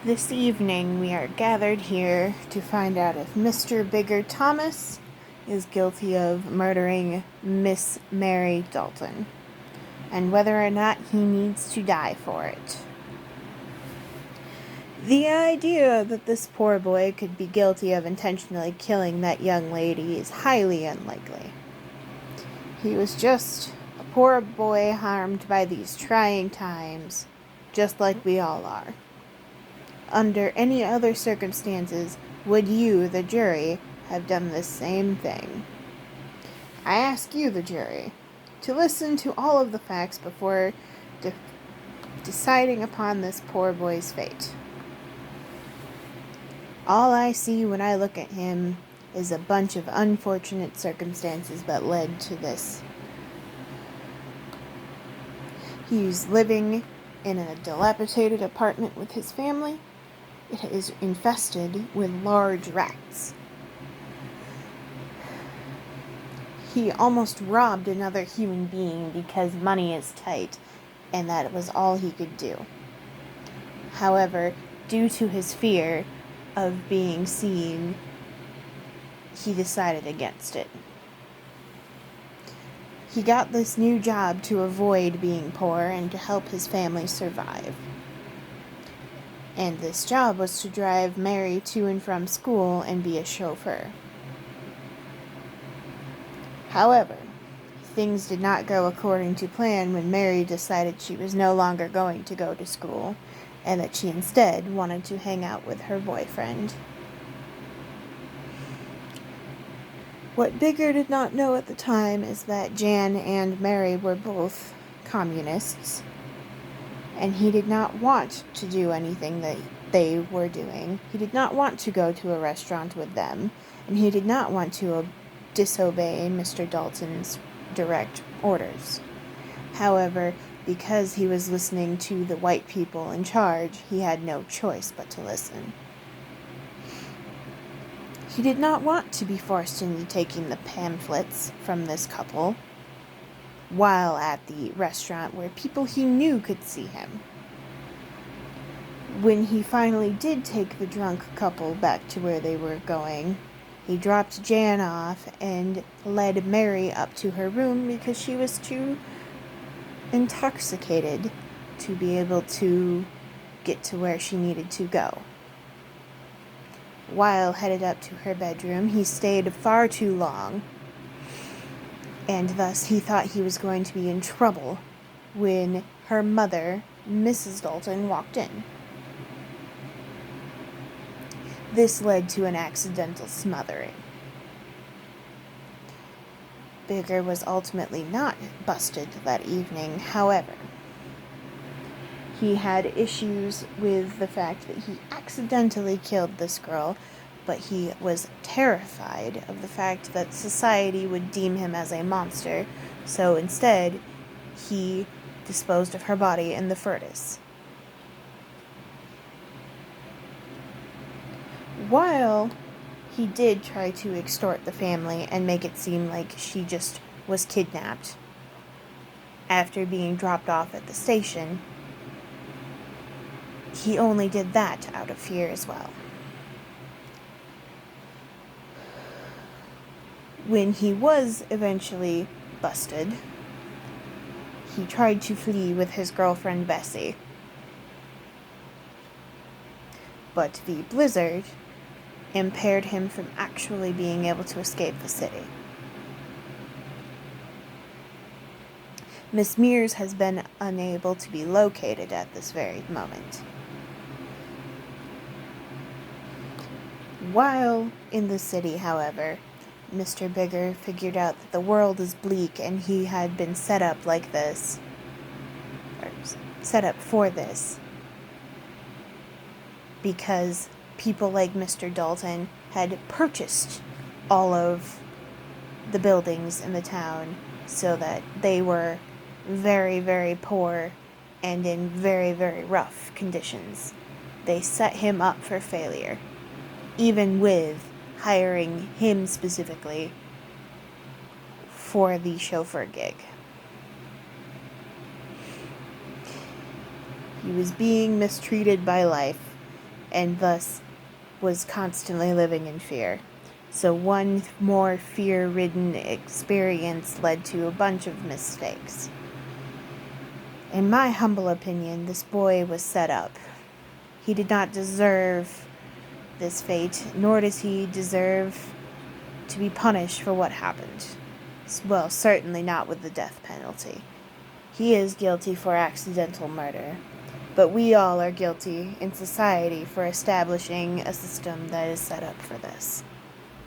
This evening we are gathered here to find out if Mr. Bigger Thomas is guilty of murdering Miss Mary Dalton, and whether or not he needs to die for it. The idea that this poor boy could be guilty of intentionally killing that young lady is highly unlikely. He was just a poor boy harmed by these trying times, just like we all are. Under any other circumstances, would you, the jury, have done the same thing? I ask you, the jury, to listen to all of the facts before deciding upon this poor boy's fate. All I see when I look at him is a bunch of unfortunate circumstances that led to this. He's living in a dilapidated apartment with his family. It is infested with large rats. He almost robbed another human being because money is tight, and that was all he could do. However, due to his fear of being seen, he decided against it. He got this new job to avoid being poor and to help his family survive. And this job was to drive Mary to and from school and be a chauffeur. However, things did not go according to plan when Mary decided she was no longer going to go to school, and that she instead wanted to hang out with her boyfriend. What Bigger did not know at the time is that Jan and Mary were both communists, and he did not want to do anything that they were doing. He did not want to go to a restaurant with them, and he did not want to disobey Mr. Dalton's direct orders. However, because he was listening to the white people in charge, he had no choice but to listen. He did not want to be forced into taking the pamphlets from this couple while at the restaurant where people he knew could see him. When he finally did take the drunk couple back to where they were going, he dropped Jan off and led Mary up to her room because she was too intoxicated to be able to get to where she needed to go. While headed up to her bedroom, he stayed far too long, and thus he thought he was going to be in trouble when her mother, Mrs. Dalton, walked in. This led to an accidental smothering. Bigger was ultimately not busted that evening, however. He had issues with the fact that he accidentally killed this girl, but he was terrified of the fact that society would deem him as a monster, so instead, he disposed of her body in the furnace. While he did try to extort the family and make it seem like she just was kidnapped after being dropped off at the station, he only did that out of fear as well. When he was eventually busted, he tried to flee with his girlfriend Bessie. But the blizzard impaired him from actually being able to escape the city. Miss Mears has been unable to be located at this very moment. While in the city, however, Mr. Bigger figured out that the world is bleak and he had been set up like this, or set up for this, because people like Mr. Dalton had purchased all of the buildings in the town so that they were very, very poor and in very, very rough conditions. They set him up for failure, even with hiring him specifically for the chauffeur gig. He was being mistreated by life, and thus was constantly living in fear. So one more fear-ridden experience led to a bunch of mistakes. In my humble opinion, this boy was set up. He did not deserve this fate, nor does he deserve to be punished for what happened. Well, certainly not with the death penalty. He is guilty for accidental murder, but we all are guilty in society for establishing a system that is set up for this.